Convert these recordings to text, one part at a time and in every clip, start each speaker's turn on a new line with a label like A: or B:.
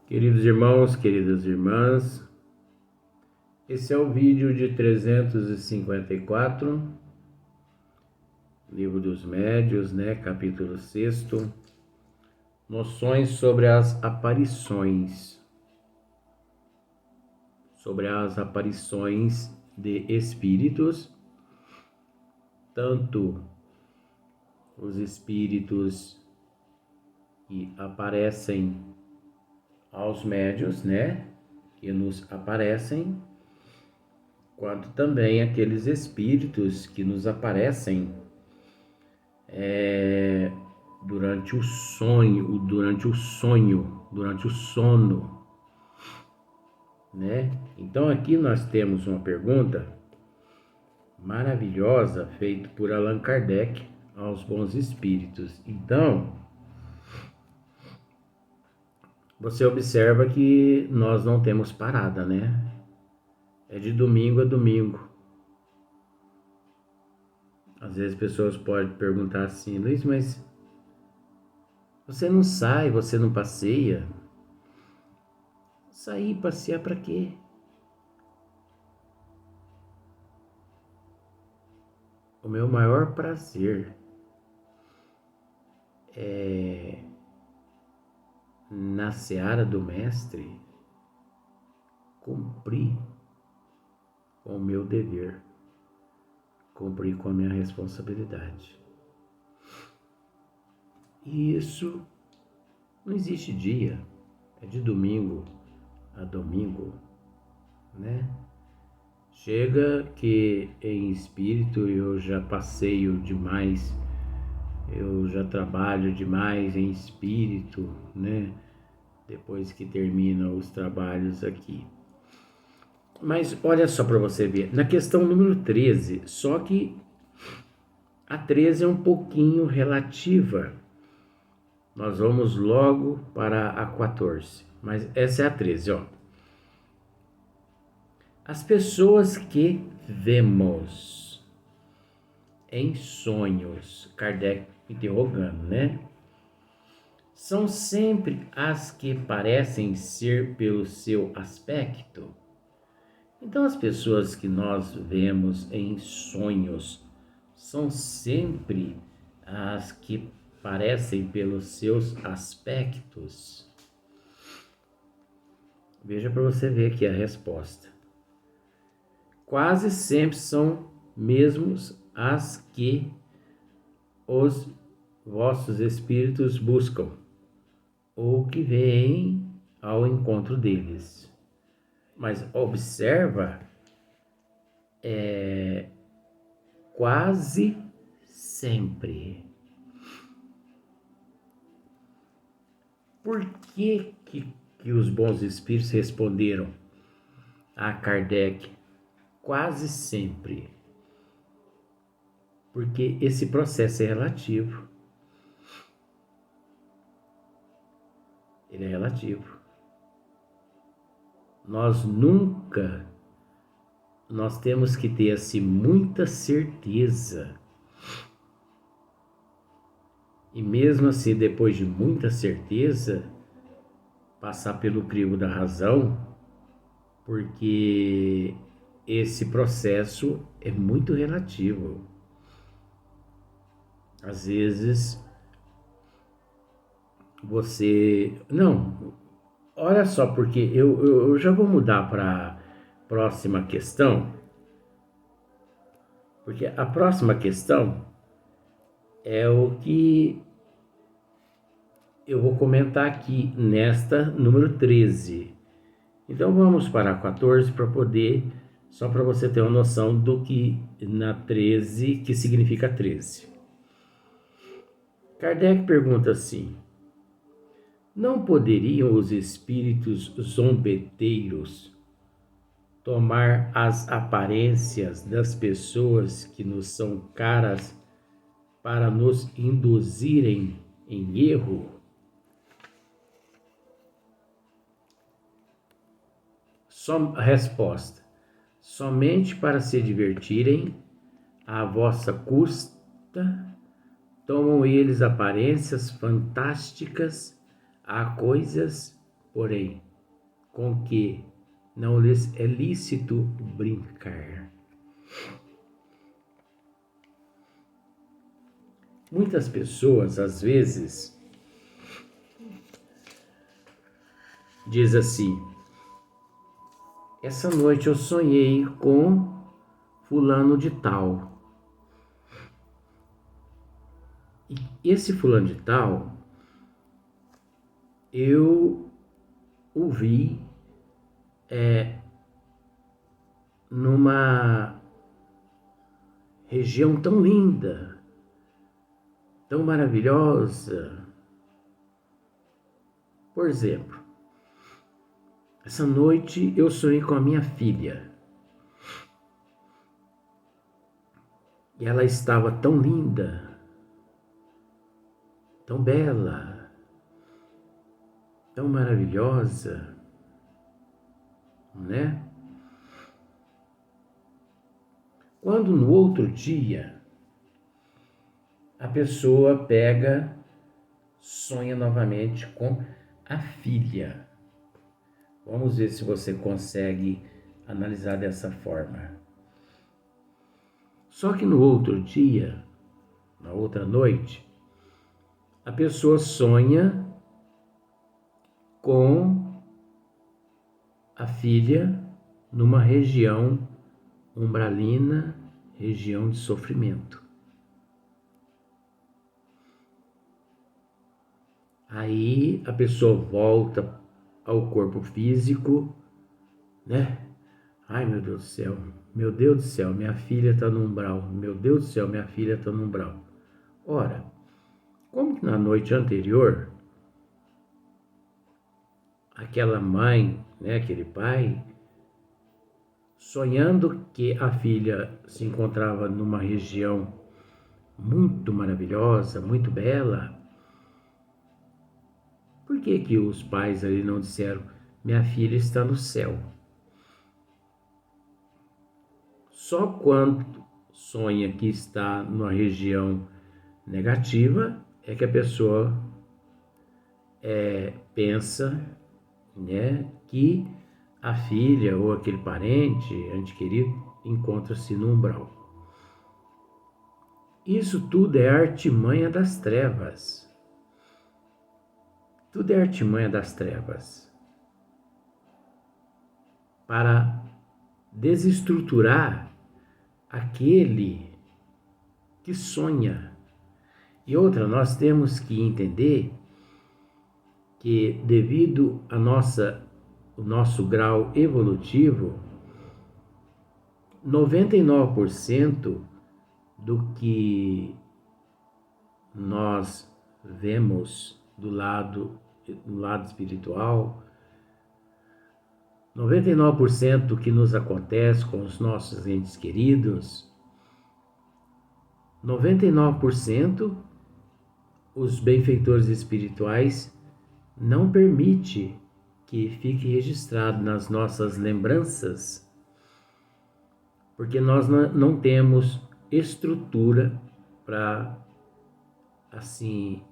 A: Queridos irmãos, queridas irmãs, esse é o vídeo de 354, Livro dos Médiuns, capítulo 6, noções sobre as aparições, de espíritos, tanto os espíritos que aparecem aos médiuns, que nos aparecem, quanto também aqueles espíritos que nos aparecem durante o sono, Então aqui nós temos uma pergunta maravilhosa feita por Allan Kardec aos bons espíritos. Então, você observa que nós não temos parada, É de domingo a domingo. Às vezes pessoas podem perguntar assim: Luiz, mas você não sai, você não passeia? Sair, passear para quê? O meu maior prazer é, na seara do Mestre, cumprir com o meu dever, cumprir com a minha responsabilidade. E isso não existe dia, é de domingo a domingo, Chega que em espírito eu já passeio demais, eu já trabalho demais em espírito, Depois que terminam os trabalhos aqui. Mas olha só para você ver, na questão número 13, só que a 13 é um pouquinho relativa. Nós vamos logo para a 14, mas essa é a 13, ó. As pessoas que vemos em sonhos, Kardec interrogando, São sempre as que parecem ser pelo seu aspecto? Então, as pessoas que nós vemos em sonhos são sempre as que parecem pelos seus aspectos? Veja para você ver aqui a resposta. Quase sempre são mesmos as que os vossos espíritos buscam, ou que vêm ao encontro deles. Mas observa, quase sempre. Por que os bons espíritos responderam a Kardec quase sempre? Porque esse processo é relativo. Ele é relativo. Nós temos que ter assim muita certeza. E mesmo assim, depois de muita certeza, passar pelo crivo da razão, porque esse processo é muito relativo. Às vezes olha só, porque eu já vou mudar para a próxima questão, porque a próxima questão é o que eu vou comentar aqui nesta número 13. Então vamos para a 14 para poder, só para você ter uma noção do que na 13, que significa 13. Kardec pergunta assim: não poderiam os espíritos zombeteiros tomar as aparências das pessoas que nos são caras para nos induzirem em erro? Resposta: somente para se divertirem à vossa custa, tomam eles aparências fantásticas a coisas porém, com que não lhes é lícito brincar. Muitas pessoas, às vezes, diz assim: essa noite eu sonhei com fulano de tal. E esse fulano de tal, eu o vi numa região tão linda, tão maravilhosa. Por exemplo, essa noite eu sonhei com a minha filha. E ela estava tão linda, tão bela, tão maravilhosa, né? Quando no outro dia a pessoa sonha novamente com a filha. Vamos ver se você consegue analisar dessa forma. Só que no outro dia, na outra noite, a pessoa sonha com a filha numa região umbralina, região de sofrimento. Aí a pessoa volta ao corpo físico, né? Ai, meu Deus do céu, meu Deus do céu, minha filha está no umbral, meu Deus do céu, minha filha está no umbral. Ora, como que na noite anterior, aquela mãe, né, aquele pai, sonhando que a filha se encontrava numa região muito maravilhosa, muito bela, por que que os pais ali não disseram, minha filha está no céu? Só quando sonha que está numa região negativa é que a pessoa pensa, né, que a filha ou aquele parente, ente querido, encontra-se no umbral. Isso tudo é artimanha das trevas. Tudo é artimanha das trevas para desestruturar aquele que sonha. E outra, nós temos que entender que devido o nosso grau evolutivo, 99% do que nós vemos do lado espiritual, 99% do que nos acontece com os nossos entes queridos, 99% os benfeitores espirituais não permite que fique registrado nas nossas lembranças, porque nós não temos estrutura para, assim,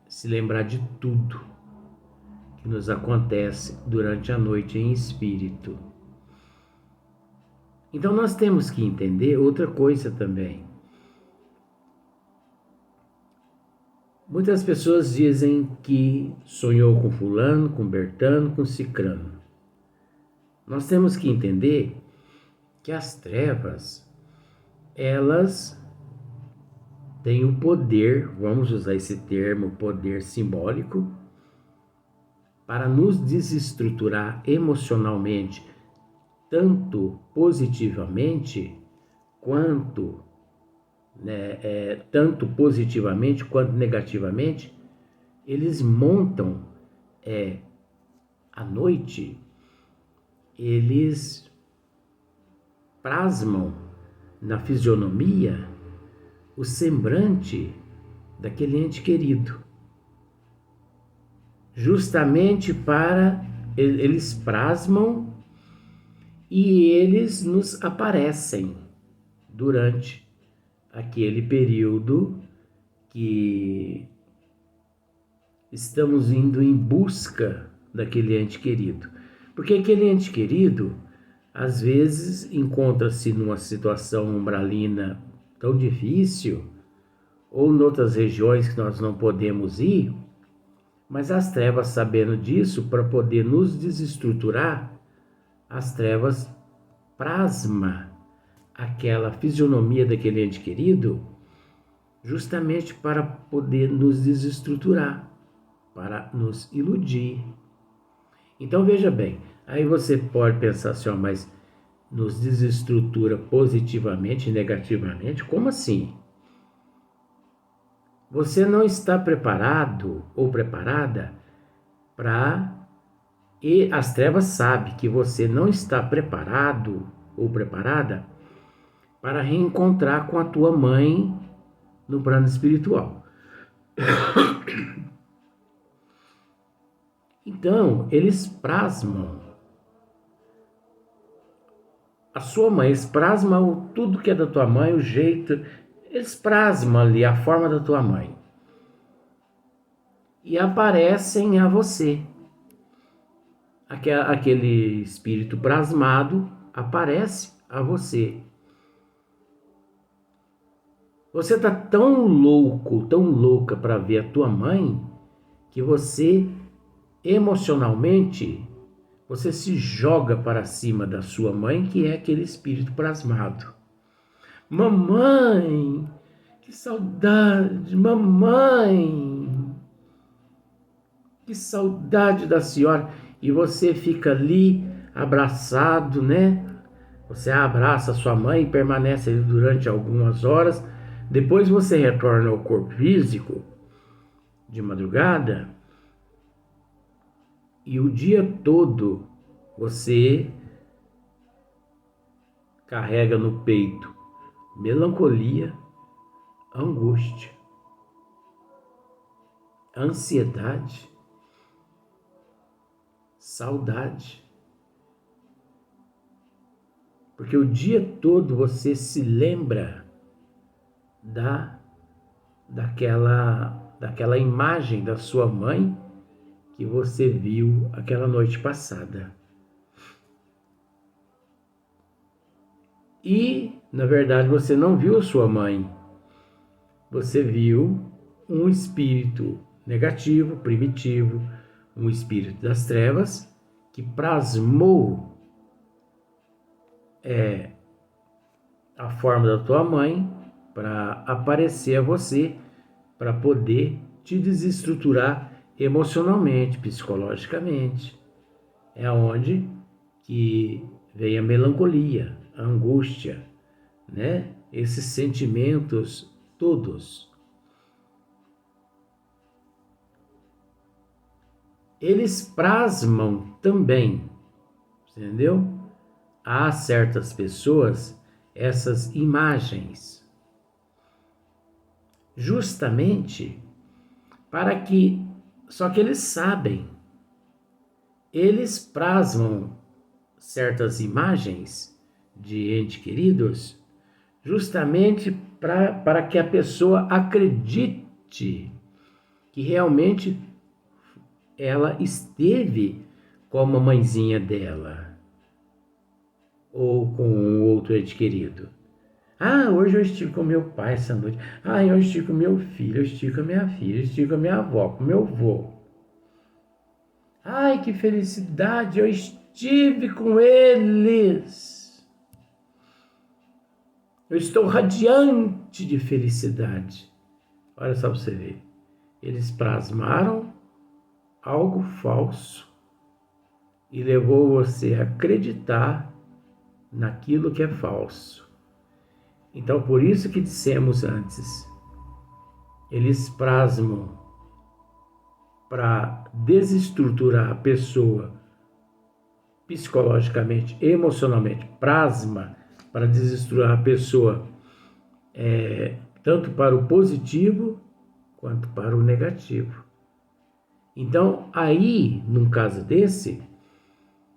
A: se lembrar de tudo que nos acontece durante a noite em espírito. Então nós temos que entender outra coisa também. Muitas pessoas dizem que sonhou com fulano, com Bertano, com Cicrano. Nós temos que entender que as trevas, elas têm o poder, vamos usar esse termo, poder simbólico, para nos desestruturar emocionalmente, tanto positivamente quanto tanto positivamente quanto negativamente. Eles montam à noite, eles plasmam na fisionomia o semblante daquele ente querido, justamente para eles plasmam e eles nos aparecem durante aquele período que estamos indo em busca daquele ente querido. Porque aquele ente querido, às vezes, encontra-se numa situação umbralina tão difícil, ou em outras regiões que nós não podemos ir, mas as trevas, sabendo disso, para poder nos desestruturar, as trevas plasma aquela fisionomia daquele ente querido, justamente para poder nos desestruturar, para nos iludir. Então veja bem, aí você pode pensar assim, ó, mas nos desestrutura positivamente e negativamente? Como assim? Você não está preparado ou preparada para... E as trevas sabem que você não está preparado ou preparada para reencontrar com a tua mãe no plano espiritual. Então, eles plasmam a sua mãe, eles plasmam tudo que é da tua mãe, o jeito, eles plasmam ali a forma da tua mãe. E aparecem a você. Aquele espírito plasmado aparece a você. Você está tão louco, tão louca para ver a tua mãe, que você emocionalmente, você se joga para cima da sua mãe, que é aquele espírito plasmado. Mamãe, que saudade, mamãe, que saudade da senhora. E você fica ali abraçado, né? Você abraça a sua mãe e permanece ali durante algumas horas. Depois você retorna ao corpo físico de madrugada e o dia todo você carrega no peito melancolia, angústia, ansiedade, saudade. Porque o dia todo você se lembra daquela imagem da sua mãe que você viu aquela noite passada. E, na verdade, você não viu a sua mãe. Você viu um espírito negativo, primitivo, um espírito das trevas que plasmou a forma da tua mãe para aparecer a você, para poder te desestruturar emocionalmente, psicologicamente. É onde que vem a melancolia, a angústia, né? Esses sentimentos todos. Eles plasmam também, entendeu? Há certas pessoas essas imagens, justamente para que, só que eles sabem, eles plasmam certas imagens de entes queridos justamente para que a pessoa acredite que realmente ela esteve com a mamãezinha dela ou com um outro ente querido. Ah, hoje eu estive com meu pai essa noite. Ah, eu estive com meu filho, eu estive com a minha filha, eu estive com a minha avó, com meu avô. Ai, que felicidade, eu estive com eles. Eu estou radiante de felicidade. Olha só para você ver. Eles plasmaram algo falso e levou você a acreditar naquilo que é falso. Então, por isso que dissemos antes, eles plasmam para desestruturar a pessoa psicologicamente, emocionalmente, plasma para desestruturar a pessoa tanto para o positivo quanto para o negativo. Então, aí, num caso desse,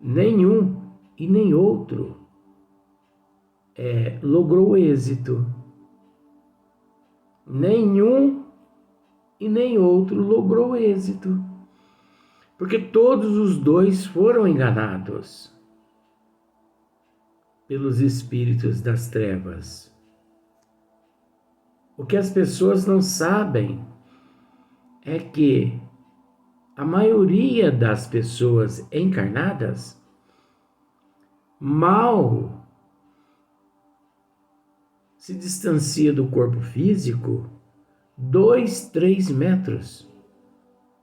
A: nenhum e nem outro logrou êxito. Nenhum e nem outro logrou êxito, porque todos os dois foram enganados pelos espíritos das trevas. O que as pessoas não sabem é que a maioria das pessoas encarnadas mal se distancia do corpo físico 2, 3 metros,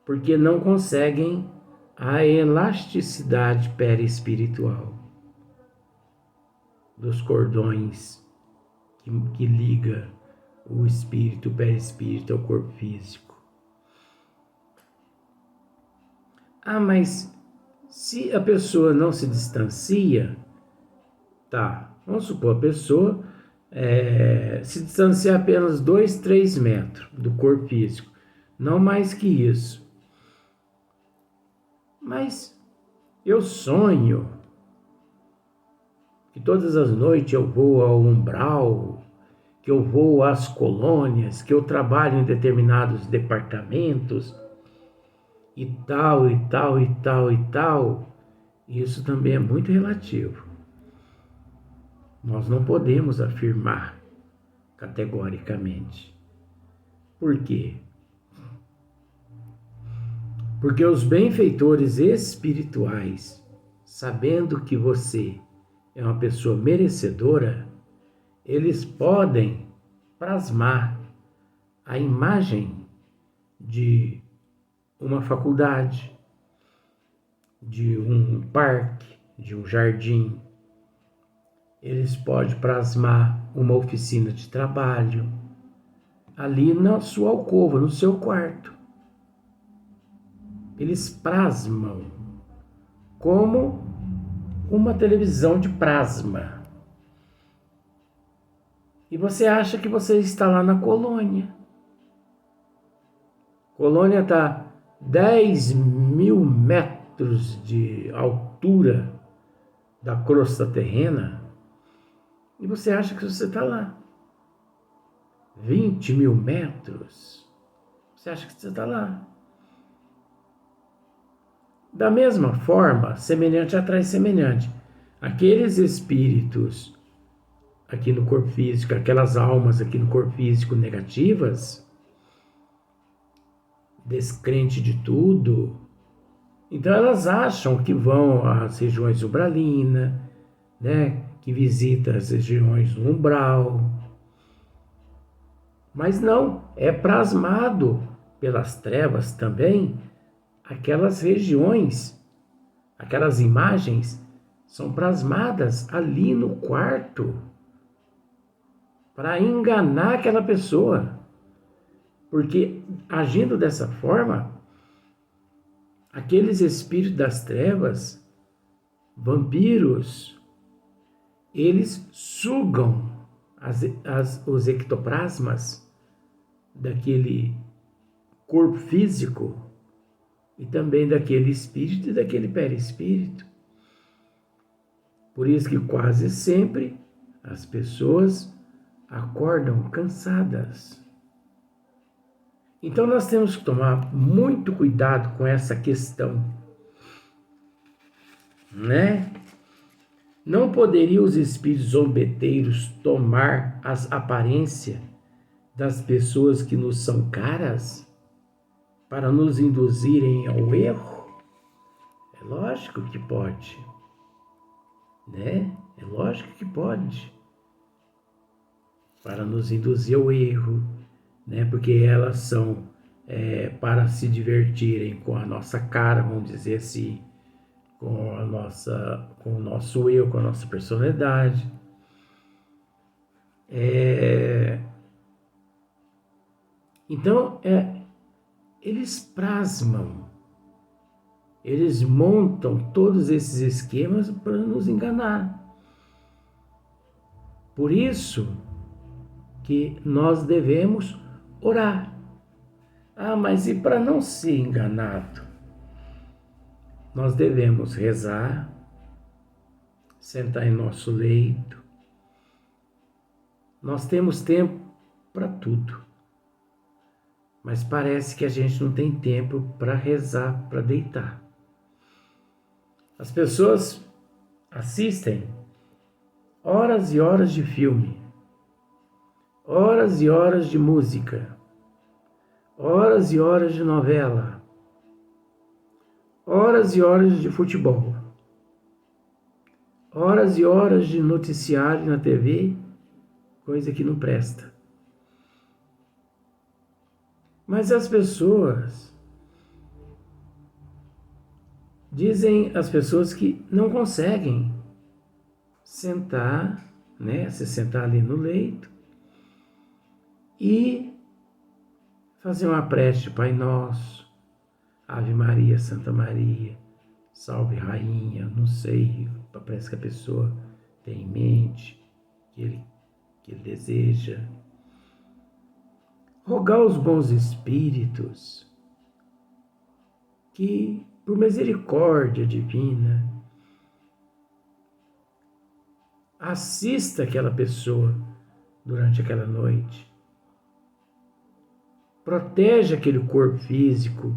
A: porque não conseguem a elasticidade perispiritual dos cordões que liga o espírito, o perispírito ao corpo físico. Ah, mas se a pessoa não se distancia, tá, vamos supor, a pessoa se distanciar apenas 2, 3 metros do corpo físico, não mais que isso. Mas eu sonho que todas as noites eu vou ao umbral, que eu vou às colônias, que eu trabalho em determinados departamentos, e tal, e tal, e tal, e tal. Isso também é muito relativo. Nós não podemos afirmar categoricamente. Por quê? Porque os benfeitores espirituais, sabendo que você é uma pessoa merecedora, eles podem plasmar a imagem de uma faculdade, de um parque, de um jardim. Eles podem plasmar uma oficina de trabalho ali na sua alcova, no seu quarto. Eles plasmam como uma televisão de plasma. E você acha que você está lá na colônia. A colônia está 10.000 metros de altura da crosta terrena e você acha que você está lá. 20.000 metros, você acha que você está lá. Da mesma forma, semelhante atrai semelhante. Aqueles espíritos aqui no corpo físico, aquelas almas aqui no corpo físico negativas, descrente de tudo, então elas acham que vão às regiões umbralinas, né? Que visita as regiões do umbral. Mas não, é plasmado pelas trevas também aquelas regiões, aquelas imagens são plasmadas ali no quarto para enganar aquela pessoa. Porque agindo dessa forma, aqueles espíritos das trevas, vampiros, eles sugam os ectoplasmas daquele corpo físico e também daquele espírito e daquele perispírito. Por isso que quase sempre as pessoas acordam cansadas. Então nós temos que tomar muito cuidado com essa questão, né? Não poderiam os espíritos zombeteiros tomar as aparências das pessoas que nos são caras para nos induzirem ao erro? É lógico que pode, né? É lógico que pode. Para nos induzir ao erro, né? Porque elas são para se divertirem com a nossa cara, vamos dizer assim, com o nosso eu, com a nossa personalidade. Então, eles plasmam, eles montam todos esses esquemas para nos enganar. Por isso que nós devemos orar. Ah, mas e para não ser enganado? Nós devemos rezar, sentar em nosso leito. Nós temos tempo para tudo. mas parece que a gente não tem tempo para rezar, para deitar. As pessoas assistem horas e horas de filme, horas e horas de música, horas e horas de novela, horas e horas de futebol, horas e horas de noticiário na TV, coisa que não presta. Mas as pessoas dizem as pessoas que não conseguem sentar, né, se sentar ali no leito e fazer uma prece, Pai Nosso, Ave Maria, Santa Maria, Salve Rainha, não sei, parece que a pessoa tem em mente, que ele deseja. Rogar aos bons espíritos que, por misericórdia divina, assista aquela pessoa durante aquela noite. Protege aquele corpo físico,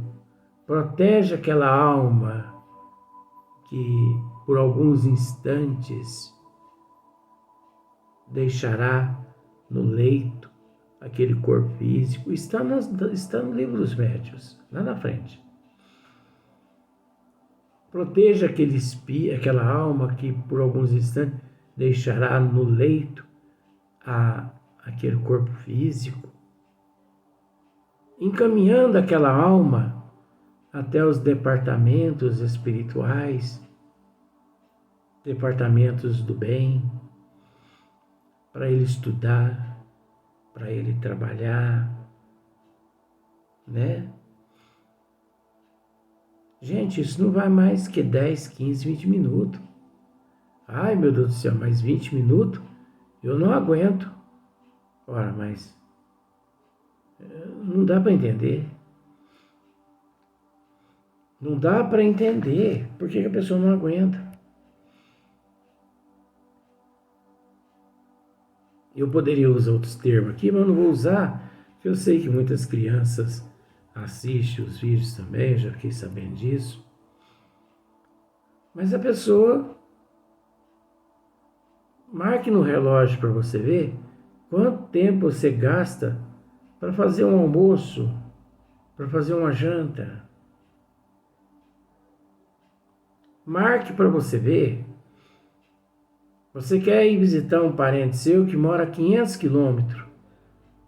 A: protege aquela alma que por alguns instantes deixará no leito aquele corpo físico. Está no livro dos médiuns, lá na frente. Proteja aquela alma que por alguns instantes deixará no leito aquele corpo físico, encaminhando aquela alma até os departamentos espirituais, departamentos do bem, para ele estudar, para ele trabalhar, né? Gente, isso não vai mais que 10, 15, 20 minutos. Ai, meu Deus do céu, mais 20 minutos? Eu não aguento. Ora, mas não dá para entender. Não dá para entender por que a pessoa não aguenta. Eu poderia usar outros termos aqui, mas eu não vou usar, porque eu sei que muitas crianças assistem os vídeos também, já fiquei sabendo disso. Mas a pessoa marque no relógio para você ver quanto tempo você gasta para fazer um almoço, para fazer uma janta. Marque para você ver. Você quer ir visitar um parente seu que mora a 500 quilômetros?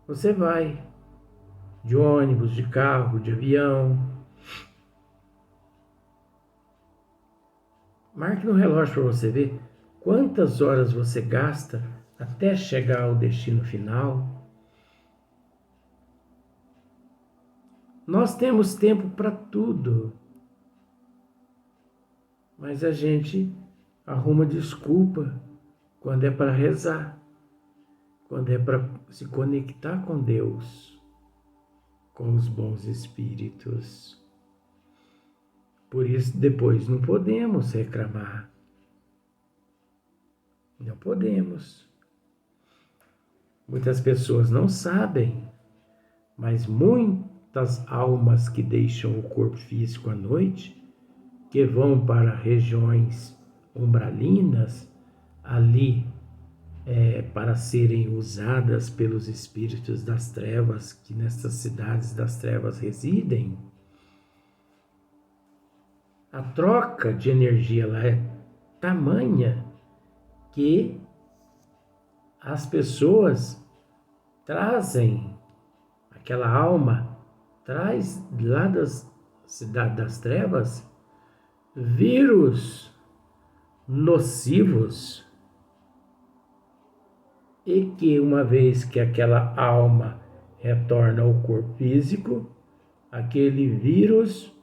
A: Você vai de ônibus, de carro, de avião. Marque no relógio para você ver quantas horas você gasta até chegar ao destino final. Nós temos tempo para tudo, mas a gente arruma desculpa quando é para rezar, quando é para se conectar com Deus, com os bons espíritos. Por isso, depois não podemos reclamar. Não podemos. Muitas pessoas não sabem, mas muitas almas que deixam o corpo físico à noite, que vão para regiões umbralinas, ali para serem usadas pelos espíritos das trevas, que nessas cidades das trevas residem, a troca de energia lá é tamanha que as pessoas trazem, aquela alma traz lá das cidades das trevas vírus nocivos, e que uma vez que aquela alma retorna ao corpo físico, aquele vírus,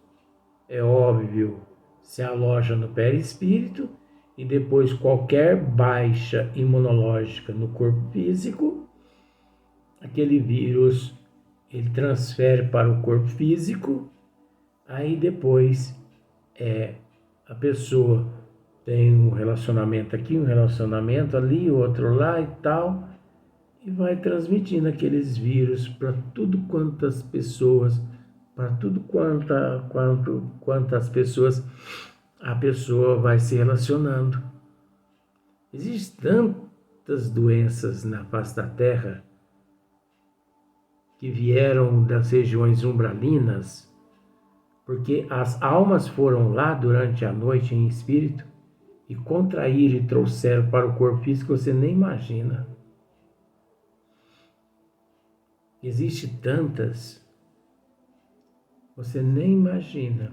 A: é óbvio, se aloja no perispírito e depois qualquer baixa imunológica no corpo físico, aquele vírus ele transfere para o corpo físico, aí depois a pessoa tem um relacionamento aqui, um relacionamento ali, outro lá e tal, e vai transmitindo aqueles vírus para tudo quantas pessoas, para tudo quantas pessoas a pessoa vai se relacionando. Existem tantas doenças na face da Terra que vieram das regiões umbralinas, porque as almas foram lá durante a noite em espírito e contraíram e trouxeram para o corpo físico que você nem imagina. Existe tantas, você nem imagina.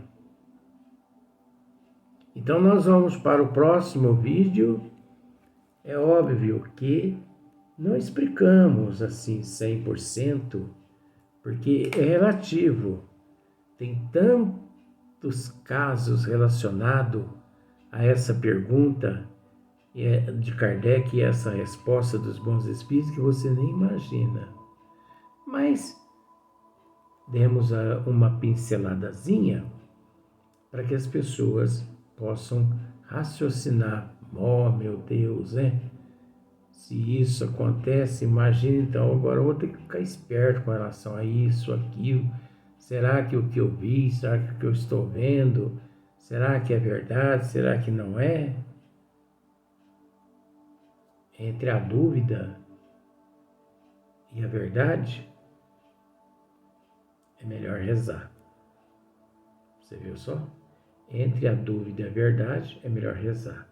A: Então nós vamos para o próximo vídeo. É óbvio que não explicamos assim 100%, porque é relativo. Tem tantos casos relacionados a essa pergunta de Kardec e essa resposta dos bons espíritos que você nem imagina. Mas demos uma pinceladazinha para que as pessoas possam raciocinar. Oh, meu Deus, né? Se isso acontece, imagina então, agora eu vou ter que ficar esperto com relação a isso, aquilo. Será que o que eu vi, será que o que eu estou vendo, será que é verdade, será que não é? Entre a dúvida e a verdade, é melhor rezar. Você viu só? Entre a dúvida e a verdade, é melhor rezar.